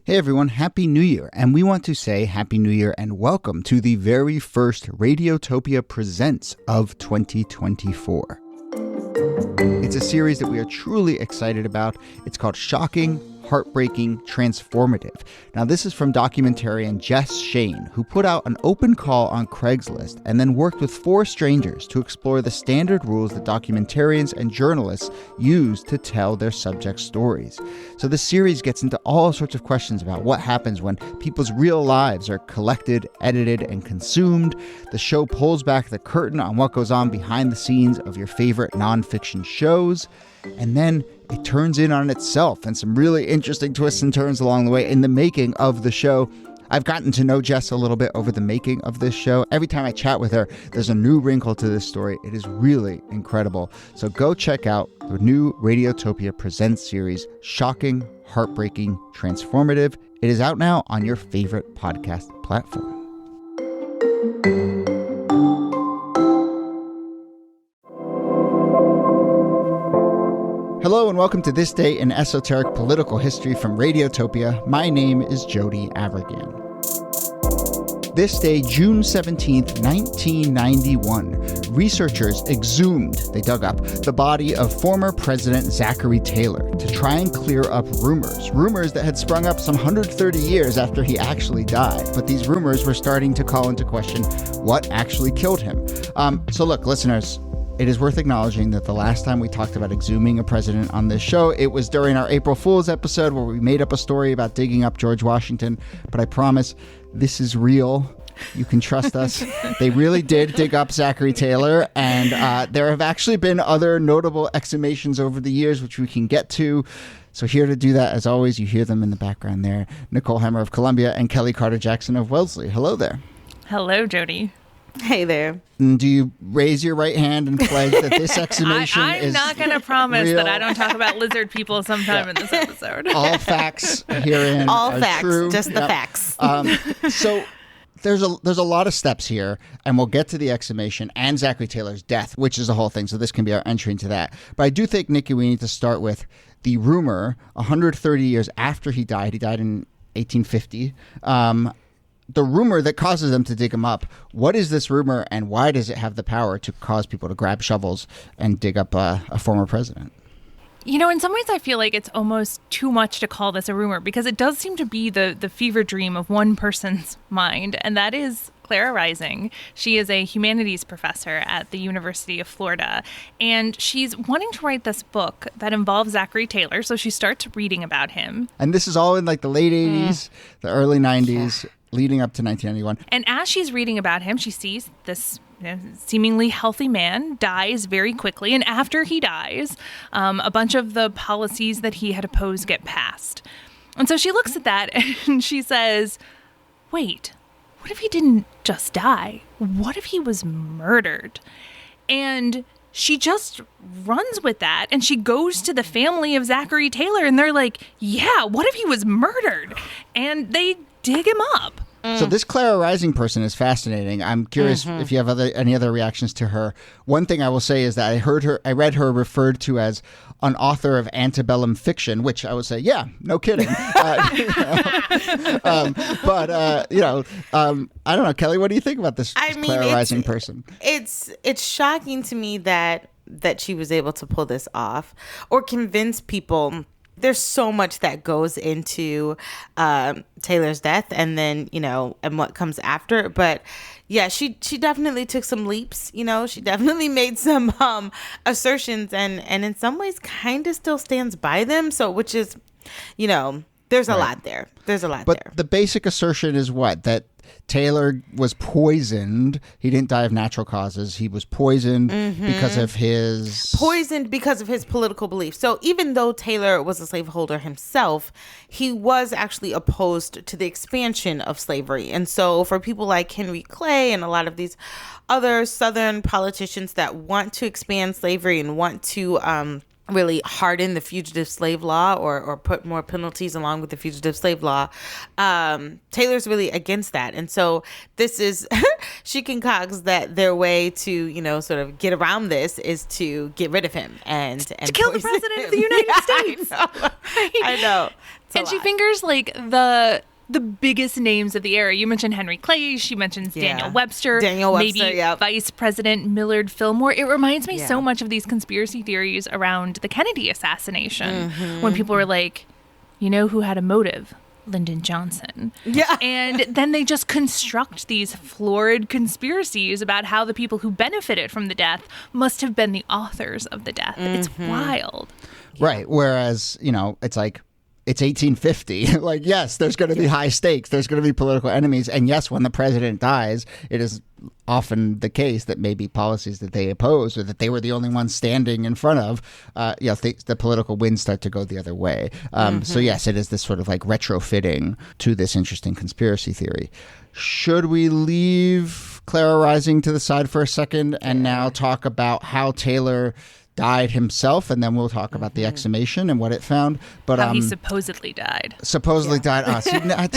Hey everyone, Happy New Year, and we want to say Happy New Year and welcome to the very first Radiotopia Presents of 2024. It's a series that we are truly excited about. It's called Shocking, Heartbreaking, Transformative. Now, this is from documentarian Jess Shane, who put out an open call on Craigslist and then worked with 4 strangers to explore the standard rules that documentarians and journalists use to tell their subject stories. So this series gets into all sorts of questions about what happens when people's real lives are collected, edited, and consumed. The show pulls back the curtain on what goes on behind the scenes of your favorite nonfiction shows. And then it turns in on itself and some really interesting twists and turns along the way in the making of the show. I've gotten to know Jess a little bit over the making of this show. Every time I chat with her, there's a new wrinkle to this story. It is really incredible. So go check out the new Radiotopia Presents series, Shocking, Heartbreaking, Transformative. It is out now on your favorite podcast platform. Hello and welcome to This Day in Esoteric Political History from Radiotopia. My name is Jody Avergan. This day, June 17th, 1991, researchers exhumed, they dug up, the body of former President Zachary Taylor to try and clear up rumors that had sprung up some 130 years after he actually died. But these rumors were starting to call into question what actually killed him. So look, listeners, it is worth acknowledging that the last time we talked about exhuming a president on this show, it was during our April Fool's episode where we made up a story about digging up George Washington. But I promise this is real. You can trust us. They really did dig up Zachary Taylor. And there have actually been other notable exhumations over the years, which we can get to. So here to do that, as always, you hear them in the background there. Nicole Hemmer of Columbia and Kellie Carter-Jackson of Wellesley. Hello there. Hello, Jody. Hey there. And do you raise your right hand and pledge that this exhumation I'm not going to promise real? that I don't talk about lizard people sometime in this episode. All facts herein All are facts, true. just the facts. So there's a lot of steps here, and we'll get to the exhumation and Zachary Taylor's death, which is the whole thing. So this can be our entry into that. But I do think, Niki, we need to start with the rumor 130 years after he died. He died in 1850. The rumor that causes them to dig him up. What is this rumor, and why does it have the power to cause people to grab shovels and dig up a former president? You know, in some ways, I feel like it's almost too much to call this a rumor, because it does seem to be the fever dream of one person's mind, and that is Clara Rising. She is a humanities professor at the University of Florida, and she's wanting to write this book that involves Zachary Taylor, so she starts reading about him. And this is all in like the late 80s, the early 90s. Yeah. Leading up to 1991. And as she's reading about him, she sees this seemingly healthy man dies very quickly. And after he dies, a bunch of the policies that he had opposed get passed. And so she looks at that and she says, wait, what if he didn't just die? What if he was murdered? And she just runs with that, and she goes to the family of Zachary Taylor, and they're like, yeah, what if he was murdered? And they dig him up. So this Clara Rising person is fascinating. I'm curious if you have any other reactions to her. One thing I will say is that I read her referred to as an author of antebellum fiction, which I would say, yeah, no kidding. I don't know, Kellie, what do you think about this Clara Rising person? It's shocking to me that she was able to pull this off or convince people. There's so much that goes into Taylor's death and then, and what comes after. But yeah, she definitely took some leaps, she definitely made some assertions and in some ways kind of still stands by them. So which is, there's a lot there. There's a lot there. But the basic assertion is what? That Taylor was poisoned. He didn't die of natural causes. He was poisoned because of his political beliefs. So even though Taylor was a slaveholder himself, he was actually opposed to the expansion of slavery. And so for people like Henry Clay and a lot of these other Southern politicians that want to expand slavery and want to really harden the fugitive slave law or put more penalties along with the fugitive slave law. Taylor's really against that. And so this is, she concocts that their way to, sort of get around this is to get rid of him and to kill the president of the United States. I know. And she fingers like the biggest names of the era. You mentioned Henry Clay. She mentions Daniel Webster. Maybe Vice President Millard Fillmore. It reminds me so much of these conspiracy theories around the Kennedy assassination, when people were like, you know who had a motive? Lyndon Johnson. Yeah. And then they just construct these florid conspiracies about how the people who benefited from the death must have been the authors of the death. It's wild. Right. Whereas, it's like, it's 1850. Like, yes, there's going to be high stakes. There's going to be political enemies. And yes, when the president dies, it is often the case that maybe policies that they oppose or that they were the only ones standing in front of, the political winds start to go the other way. So yes, it is this sort of like retrofitting to this interesting conspiracy theory. Should we leave Clara Rising to the side for a second and now talk about how Taylor died himself, and then we'll talk about the exhumation and what it found. But how he supposedly died. Died.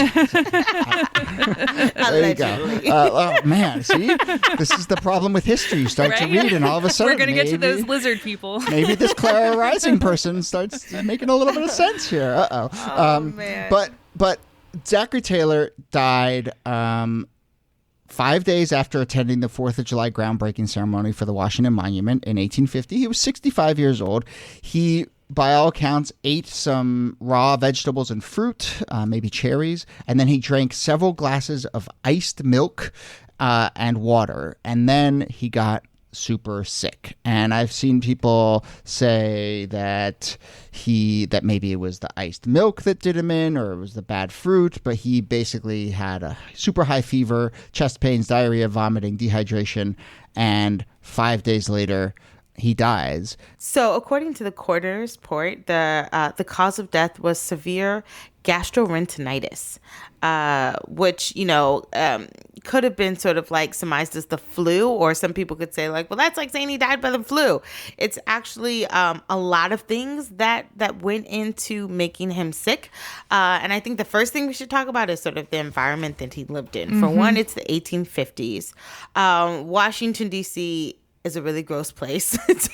There you go. Oh man, see, this is the problem with history. You start to read, and all of a sudden, we're going to get to those lizard people. Maybe this Clara Rising person starts making a little bit of sense here. Oh man. But Zachary Taylor died 5 days after attending the 4th of July groundbreaking ceremony for the Washington Monument in 1850. He was 65 years old. He, by all accounts, ate some raw vegetables and fruit, maybe cherries, and then he drank several glasses of iced milk and water. And then he got super sick. And I've seen people say that maybe it was the iced milk that did him in, or it was the bad fruit, but he basically had a super high fever, chest pains, diarrhea, vomiting, dehydration, and 5 days later he dies. So according to the coroner's report, the cause of death was severe gastroenteritis, which, could have been sort of like surmised as the flu, or some people could say like, well, that's like saying he died by the flu. It's actually a lot of things that went into making him sick. And I think the first thing we should talk about is sort of the environment that he lived in. For one, it's the 1850s. Washington, D.C. is a really gross place it's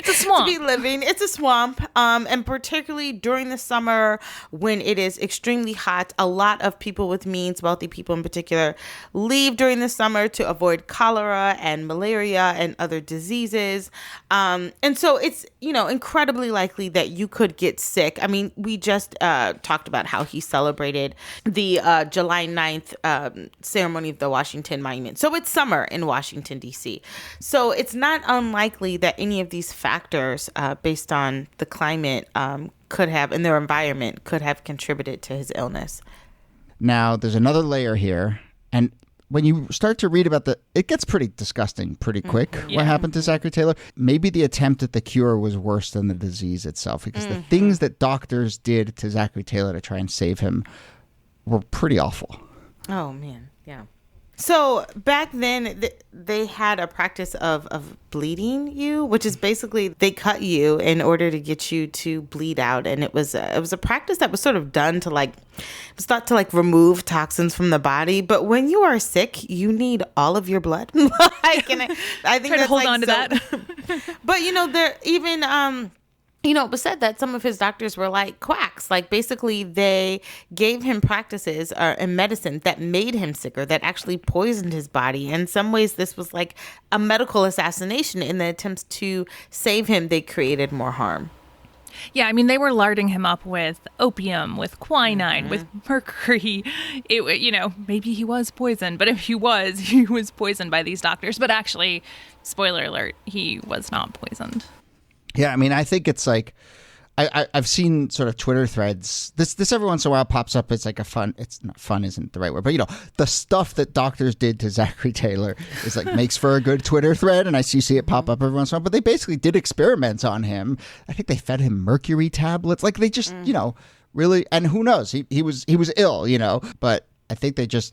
a swamp. to be living. It's a swamp. And particularly during the summer when it is extremely hot, a lot of people with means, wealthy people in particular, leave during the summer to avoid cholera and malaria and other diseases. And so it's, incredibly likely that you could get sick. I mean, we just talked about how he celebrated the July 9th ceremony of the Washington Monument. So it's summer in Washington, D.C. So it's not unlikely that any of these factors, based on the climate, could have, in their environment, could have contributed to his illness. Now, there's another layer here, and when you start to read about it gets pretty disgusting pretty quick. What happened to Zachary Taylor? Maybe the attempt at the cure was worse than the disease itself, because the things that doctors did to Zachary Taylor to try and save him were pretty awful. Oh, man. Yeah. So back then, they had a practice of bleeding you, which is basically they cut you in order to get you to bleed out. And it was a practice that was sort of done to thought to remove toxins from the body. But when you are sick, you need all of your blood. I think try to hold on to that. But there even. It was said that some of his doctors were like quacks. Like, basically, they gave him practices and medicine that made him sicker, that actually poisoned his body. In some ways, this was like a medical assassination. In the attempts to save him, they created more harm. Yeah, I mean, they were larding him up with opium, with quinine, with mercury. Maybe he was poisoned, but if he was poisoned by these doctors. But actually, spoiler alert, he was not poisoned. Yeah, I mean, I think it's like I've seen sort of Twitter threads. This every once in a while pops up. It's like it's not fun, isn't the right word, but the stuff that doctors did to Zachary Taylor is makes for a good Twitter thread, and I see it pop up every once in a while. But they basically did experiments on him. I think they fed him mercury tablets. Like, they just really, and who knows, he was ill, but I think they just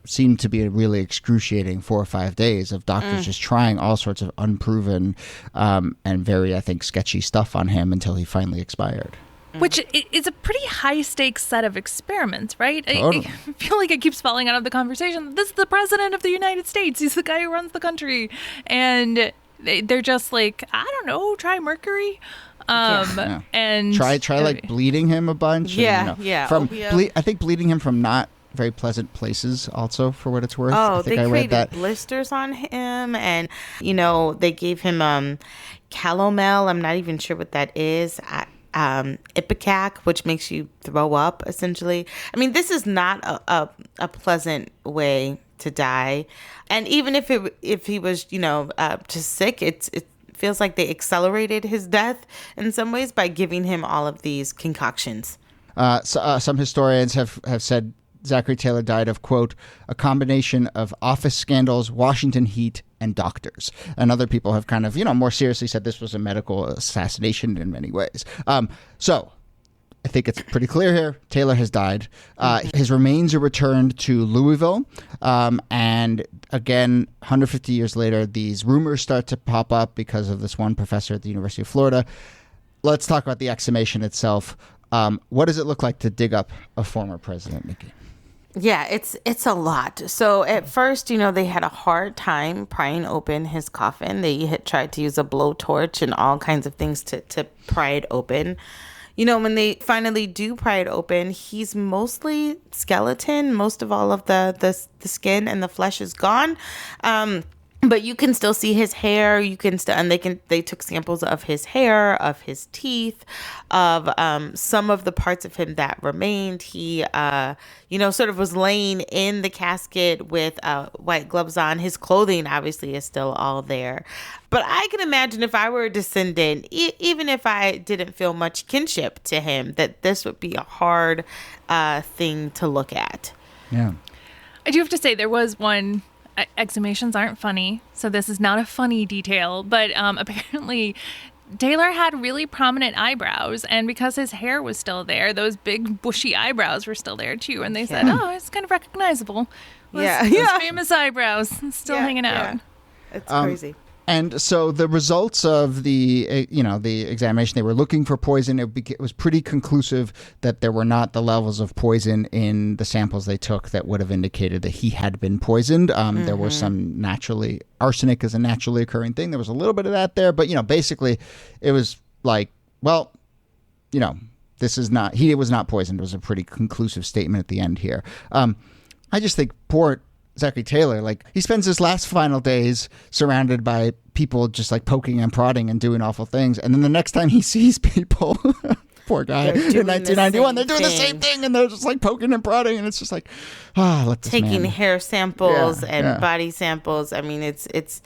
seemed to be a really excruciating 4 or 5 days of doctors just trying all sorts of unproven and very, I think, sketchy stuff on him until he finally expired. Which is a pretty high-stakes set of experiments, right? Totally. I feel like it keeps falling out of the conversation. This is the president of the United States. He's the guy who runs the country. And they're just like, I don't know, try mercury. And try like bleeding him a bunch. Yeah, and, I think bleeding him from not very pleasant places also, for what it's worth. Oh, I think they created read that. blisters on him, and they gave him calomel. I'm not even sure what that is. Ipecac, which makes you throw up, essentially. I mean, this is not a pleasant way to die. And even if he was, just sick, it feels like they accelerated his death in some ways by giving him all of these concoctions. Some historians have said Zachary Taylor died of, quote, a combination of office scandals, Washington heat, and doctors. And other people have kind of, more seriously said this was a medical assassination in many ways. So I think it's pretty clear here. Taylor has died. His remains are returned to Louisville. And again, 150 years later, these rumors start to pop up because of this one professor at the University of Florida. Let's talk about the exhumation itself. What does it look like to dig up a former president, Niki? Yeah, it's a lot. So at first, they had a hard time prying open his coffin. They had tried to use a blowtorch and all kinds of things to pry it open. When they finally do pry it open, he's mostly skeleton. Most of all of the skin and the flesh is gone. But you can still see his hair. They took samples of his hair, of his teeth, of some of the parts of him that remained. He, sort of was laying in the casket with white gloves on. His clothing obviously is still all there. But I can imagine if I were a descendant, even if I didn't feel much kinship to him, that this would be a hard thing to look at. Yeah. I do have to say there was one. Exhumations aren't funny, so this is not a funny detail, but apparently Taylor had really prominent eyebrows, and because his hair was still there, those big bushy eyebrows were still there too, and they said, it's kind of recognizable. Those famous eyebrows still hanging out. Yeah. It's crazy. And so the results of the examination, they were looking for poison. It was pretty conclusive that there were not the levels of poison in the samples they took that would have indicated that he had been poisoned. There was some arsenic is a naturally occurring thing. There was a little bit of that there, but, basically it was like, well, he was not poisoned. It was a pretty conclusive statement at the end here. I just think poor Zachary Taylor, he spends his last final days surrounded by people just poking and prodding and doing awful things. And then the next time he sees people, poor guy, in 1991, they're doing the same thing and they're just poking and prodding. And it's just let this taking man. hair samples and body samples. I mean, it's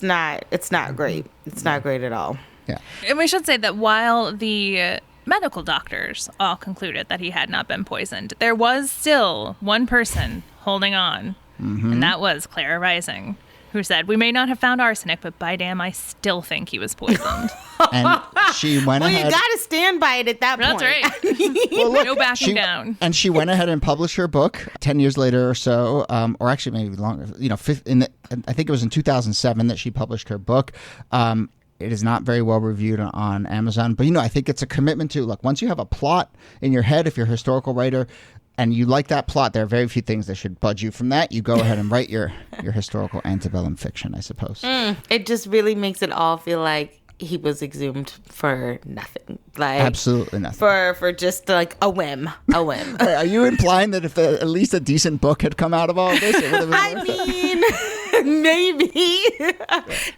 not great. It's not great at all. Yeah. And we should say that while the medical doctors all concluded that he had not been poisoned, there was still one person holding on. Mm-hmm. And that was Clara Rising, who said, "We may not have found arsenic, but by damn, I still think he was poisoned." And she went ahead. Well, you got to stand by it at that point. That's right. Well, look, no backing down. And she went ahead and published her book 10 years later or so, or actually maybe longer. I think it was in 2007 that she published her book. It is not very well reviewed on Amazon. But, I think it's a commitment to, look, once you have a plot in your head, if you're a historical writer, and you like that plot, there are very few things that should budge you from that. You go ahead and write your historical antebellum fiction, I suppose. It just really makes it all feel like he was exhumed for nothing. Absolutely nothing. For just a whim. A whim. Are you implying that if at least a decent book had come out of all of this, it would have been maybe.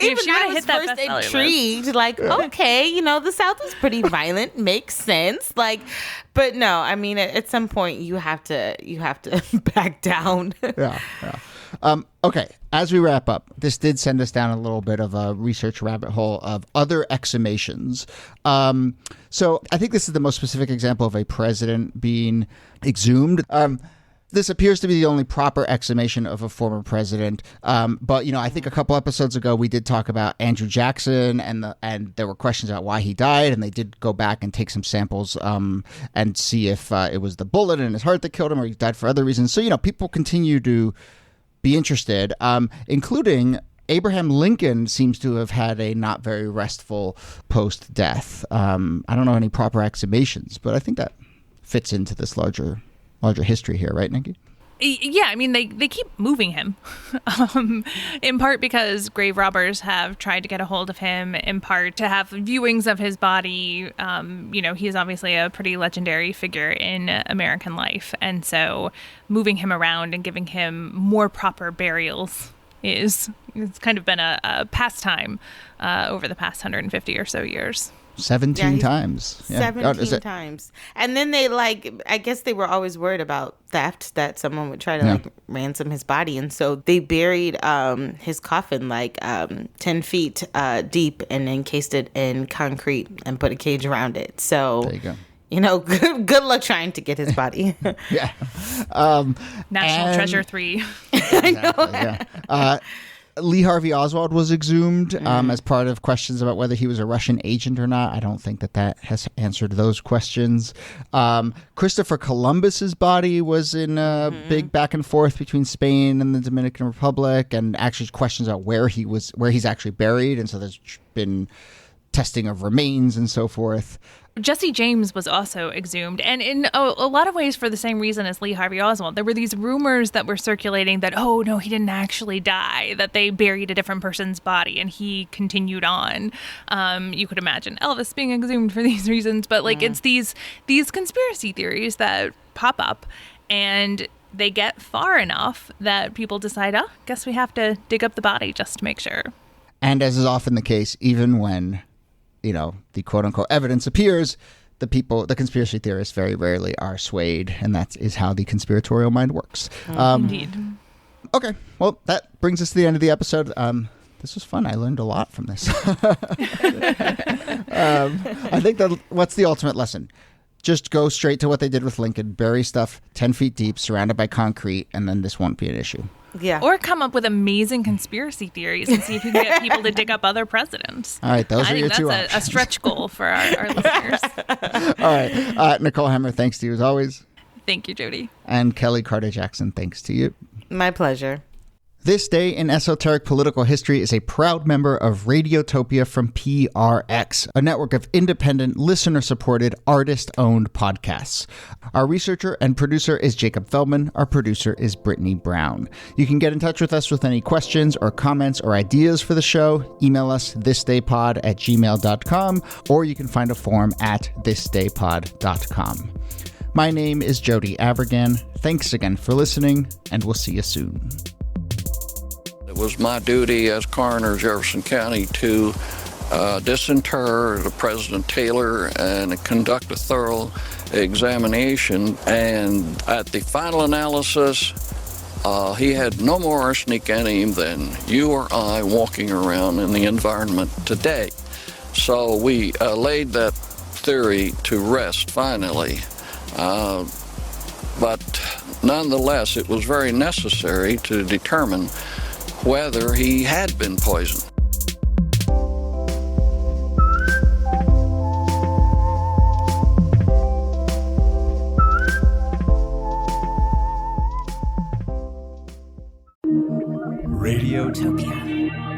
Even I was first intrigued, okay, the South was pretty violent, makes sense. But no, I mean, at some point you have to back down. Yeah. Okay, as we wrap up, this did send us down a little bit of a research rabbit hole of other exhumations. So I think this is the most specific example of a president being exhumed. this appears to be the only proper exhumation of a former president. But, I think a couple episodes ago we did talk about Andrew Jackson, and there were questions about why he died, and they did go back and take some samples and see if it was the bullet in his heart that killed him or he died for other reasons. So, people continue to be interested, including Abraham Lincoln seems to have had a not very restful post-death. I don't know any proper exhumations, but I think that fits into this larger history here, right, Niki? Yeah, I mean, they keep moving him, in part because grave robbers have tried to get a hold of him, in part to have viewings of his body. He's obviously a pretty legendary figure in American life, and so moving him around and giving him more proper burials it's kind of been a pastime over the past 150 or so years. 17 times. Yeah. 17 times. And then they I guess they were always worried about theft, that someone would try to ransom his body. And so they buried his coffin 10 feet deep and encased it in concrete and put a cage around it. So there you go. Good luck trying to get his body. Yeah. National Treasure 3. I know. Yeah. Lee Harvey Oswald was exhumed as part of questions about whether he was a Russian agent or not. I don't think that has answered those questions. Christopher Columbus's body was in a big back and forth between Spain and the Dominican Republic, and actually questions about where he's actually buried. And so there's been testing of remains and so forth. Jesse James was also exhumed, and in a lot of ways for the same reason as Lee Harvey Oswald. There were these rumors that were circulating that, oh, no, he didn't actually die, that they buried a different person's body and he continued on. You could imagine Elvis being exhumed for these reasons, but it's these conspiracy theories that pop up, and they get far enough that people decide, guess we have to dig up the body just to make sure. And as is often the case, even when the quote-unquote evidence appears, the conspiracy theorists very rarely are swayed, and that is how the conspiratorial mind works. Indeed. Okay, well, that brings us to the end of the episode. This was fun. I learned a lot from this. I think what's the ultimate lesson? Just go straight to what they did with Lincoln, bury stuff 10 feet deep, surrounded by concrete, and then this won't be an issue. Yeah. Or come up with amazing conspiracy theories and see if you can get people to dig up other presidents. All right, those are your two options. I think that's a stretch goal for our listeners. All right. Nicole Hemmer, thanks to you as always. Thank you, Jody. And Kellie Carter-Jackson, thanks to you. My pleasure. This Day in Esoteric Political History is a proud member of Radiotopia from PRX, a network of independent, listener-supported, artist-owned podcasts. Our researcher and producer is Jacob Feldman. Our producer is Brittany Brown. You can get in touch with us with any questions or comments or ideas for the show. Email us thisdaypod@gmail.com, or you can find a form at thisdaypod.com. My name is Jody Avirgan. Thanks again for listening, and we'll see you soon. It was my duty as coroner of Jefferson County to disinter the President Taylor and conduct a thorough examination. And at the final analysis, he had no more arsenic in him than you or I walking around in the environment today. So we laid that theory to rest finally. But nonetheless, it was very necessary to determine whether he had been poisoned. Radiotopia.